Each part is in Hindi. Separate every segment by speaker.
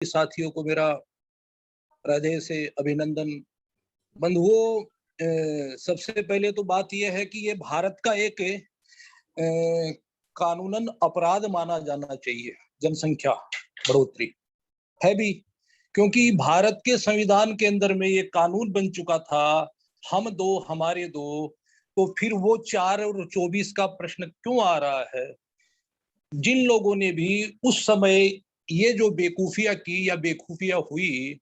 Speaker 1: साथियों को मेरा हृदय से अभिनंदन। बंधुओं, सबसे पहले तो बात यह है कि ये भारत का एक कानूनन अपराध माना जाना चाहिए। जनसंख्या बढ़ोतरी है भी, क्योंकि भारत के संविधान के अंदर में ये कानून बन चुका था, हम दो हमारे दो। तो फिर वो 4 और 24 का प्रश्न क्यों आ रहा है? जिन लोगों ने भी उस समय ये जो बेकूफिया की या बेखूफिया हुई,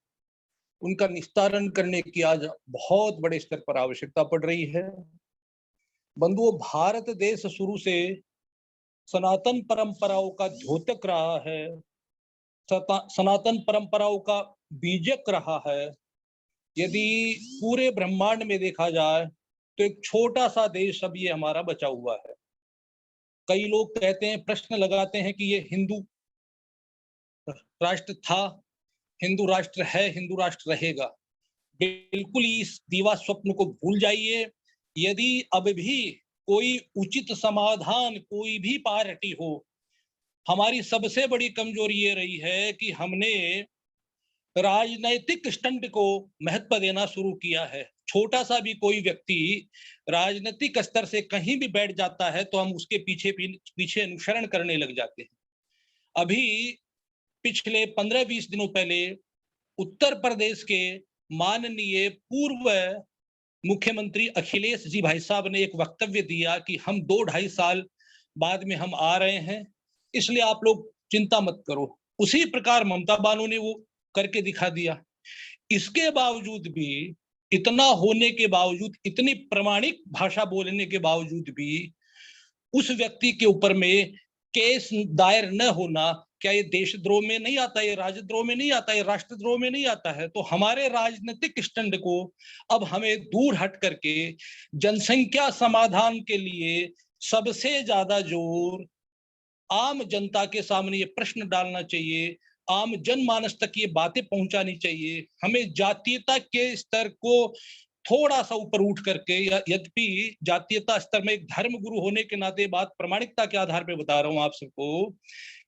Speaker 1: उनका निस्तारण करने की आज बहुत बड़े स्तर पर आवश्यकता पड़ रही है। बंधुओं, भारत देश शुरू से सनातन परंपराओं का द्योतक रहा है, सनातन परंपराओं का बीजक रहा है। यदि पूरे ब्रह्मांड में देखा जाए तो एक छोटा सा देश अब ये हमारा बचा हुआ है। कई लोग कहते हैं, प्रश्न लगाते हैं कि ये हिंदू राष्ट्र था, हिंदू राष्ट्र है, हिंदू राष्ट्र रहेगा। बिल्कुल इस दीवा स्वप्न को भूल जाइए। यदि अब भी कोई उचित समाधान, कोई भी पार्टी हो, हमारी सबसे बड़ी कमजोरी ये रही है कि हमने राजनैतिक स्टंट को महत्व देना शुरू किया है। छोटा सा भी कोई व्यक्ति राजनीतिक स्तर से कहीं भी बैठ जाता है तो हम उसके पीछे पीछे अनुसरण करने लग जाते हैं। अभी पिछले 15-20 दिनों पहले उत्तर प्रदेश के माननीय पूर्व मुख्यमंत्री अखिलेश जी भाई साहब ने एक वक्तव्य दिया कि हम 2-2.5 साल बाद में हम आ रहे हैं, इसलिए आप लोग चिंता मत करो। उसी प्रकार ममता बानो ने वो करके दिखा दिया। इसके बावजूद भी, इतना होने के बावजूद, इतनी प्रामाणिक भाषा बोलने के बावजूद भी उस व्यक्ति के ऊपर में केस दायर न होना, क्या ये देशद्रोह में नहीं आता, ये राजद्रोह में नहीं आता, ये राष्ट्रद्रोह में नहीं आता है? तो हमारे राजनीतिक स्टैंड को अब हमें दूर हट करके जनसंख्या समाधान के लिए सबसे ज्यादा जोर आम जनता के सामने ये प्रश्न डालना चाहिए, आम जनमानस तक ये बातें पहुंचानी चाहिए। हमें जातीयता के स्तर को थोड़ा सा ऊपर उठ करके, यद्यपि जातीयता स्तर में एक धर्म गुरु होने के नाते बात प्रामाणिकता के आधार पर बता रहा हूं आप सबको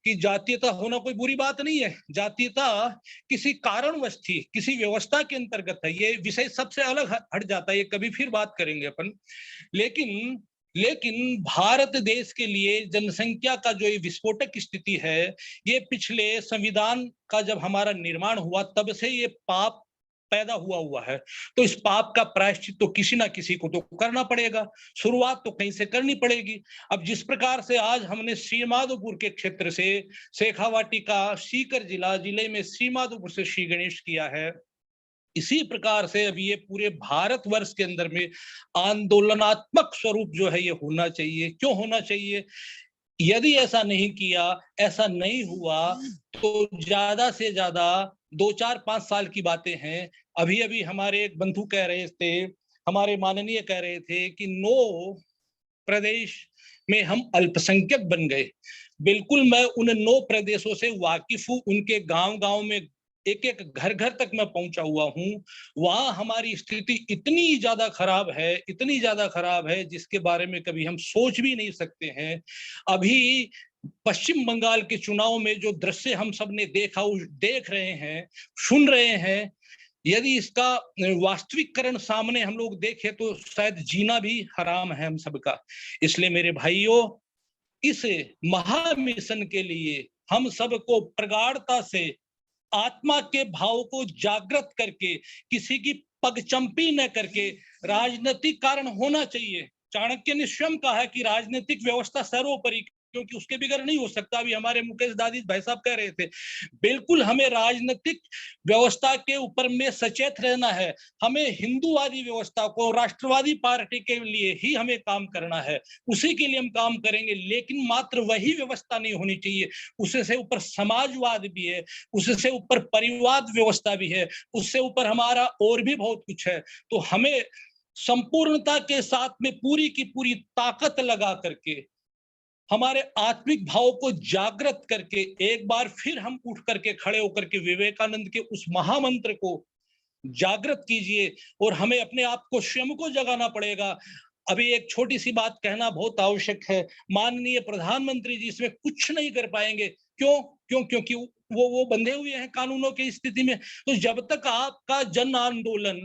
Speaker 1: कि जातीयता होना कोई बुरी बात नहीं है। जातीयता किसी कारणवश थी, किसी व्यवस्था के अंतर्गत है। ये विषय सबसे अलग हट जाता है, ये कभी फिर बात करेंगे अपन। लेकिन लेकिन भारत देश के लिए जनसंख्या का जो ये विस्फोटक स्थिति है, ये पिछले संविधान का जब हमारा निर्माण हुआ तब से ये पाप पैदा हुआ है। तो इस पाप का प्रायश्चित तो किसी ना किसी को तो करना पड़ेगा, शुरुआत तो कहीं से करनी पड़ेगी। अब जिस प्रकार से आज हमने श्रीमाधोपुर के क्षेत्र से शेखावाटी का सीकर जिले में श्रीमाधोपुर से श्री गणेश किया है, इसी प्रकार से अब ये पूरे भारतवर्ष के अंदर में आंदोलनात्मक स्वरूप जो है ये होना चाहिए। क्यों होना चाहिए? यदि ऐसा नहीं किया, ऐसा नहीं हुआ, तो ज्यादा से ज्यादा 2-4-5 साल की बातें हैं। अभी अभी हमारे एक बंधु कह रहे थे, हमारे माननीय कह रहे थे कि 9 प्रदेश में हम अल्पसंख्यक बन गए। बिल्कुल मैं उन 9 प्रदेशों से वाकिफ हूं, उनके गांव-गांव में एक-एक घर-घर तक मैं पहुंचा हुआ हूं। वहां हमारी स्थिति इतनी ज्यादा खराब है, इतनी ज्यादा खराब है, जिसके बारे में कभी हम सोच भी नहीं सकते हैं। अभी पश्चिम बंगाल के चुनाव में जो दृश्य हम सब ने देखा, देख रहे हैं, सुन रहे हैं, यदि इसका वास्तविकरण सामने हम लोग देखें तो शायद जीना भी हराम है हम सबका। इसलिए मेरे भाइयों, इस महामिशन के लिए हम सबको प्रगाढ़ता से आत्मा के भाव को जागृत करके, किसी की पगचंपी न करके, राजनीतिक कारण होना चाहिए। चाणक्य ने स्वयं कहा है कि राजनीतिक व्यवस्था सर्वोपरि, क्योंकि उसके बगैर नहीं हो सकता। अभी हमारे मुकेश दादी भाई साहब कह रहे थे, बिल्कुल हमें राजनीतिक व्यवस्था के ऊपर में सचेत रहना है। हमें हिंदूवादी व्यवस्था को, राष्ट्रवादी पार्टी के लिए ही हमें काम करना है, उसी के लिए हम काम करेंगे। लेकिन मात्र वही व्यवस्था नहीं होनी चाहिए, उससे ऊपर समाजवाद भी है, उससे ऊपर परिवार व्यवस्था भी है, उससे ऊपर हमारा और भी बहुत कुछ है। तो हमें संपूर्णता के साथ में पूरी की पूरी ताकत लगा करके, हमारे आत्मिक भाव को जागृत करके, एक बार फिर हम उठ करके खड़े होकर के विवेकानंद के उस महामंत्र को जागृत कीजिए। और हमें अपने आप को, स्वयं को जगाना पड़ेगा। अभी एक छोटी सी बात कहना बहुत आवश्यक है। माननीय प्रधानमंत्री जी इसमें कुछ नहीं कर पाएंगे। क्योंकि वो बंधे हुए हैं कानूनों की स्थिति में। तो जब तक आपका जन आंदोलन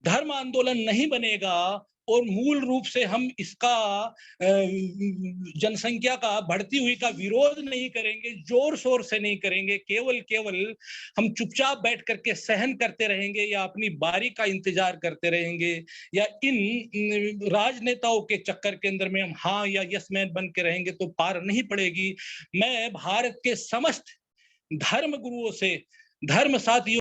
Speaker 1: धर्म आंदोलन नहीं बनेगा और मूल रूप से हम इसका जनसंख्या का बढ़ती हुई का विरोध नहीं करेंगे, जोर शोर से नहीं करेंगे, केवल हम चुपचाप बैठ करके सहन करते रहेंगे या अपनी बारी का इंतजार करते रहेंगे या इन राजनेताओं के चक्कर के अंदर में हम हाँ या यस मैन बन के रहेंगे, तो पार नहीं पड़ेगी। मैं भारत के समस्त धर्म गुरुओं से, धर्म साथियों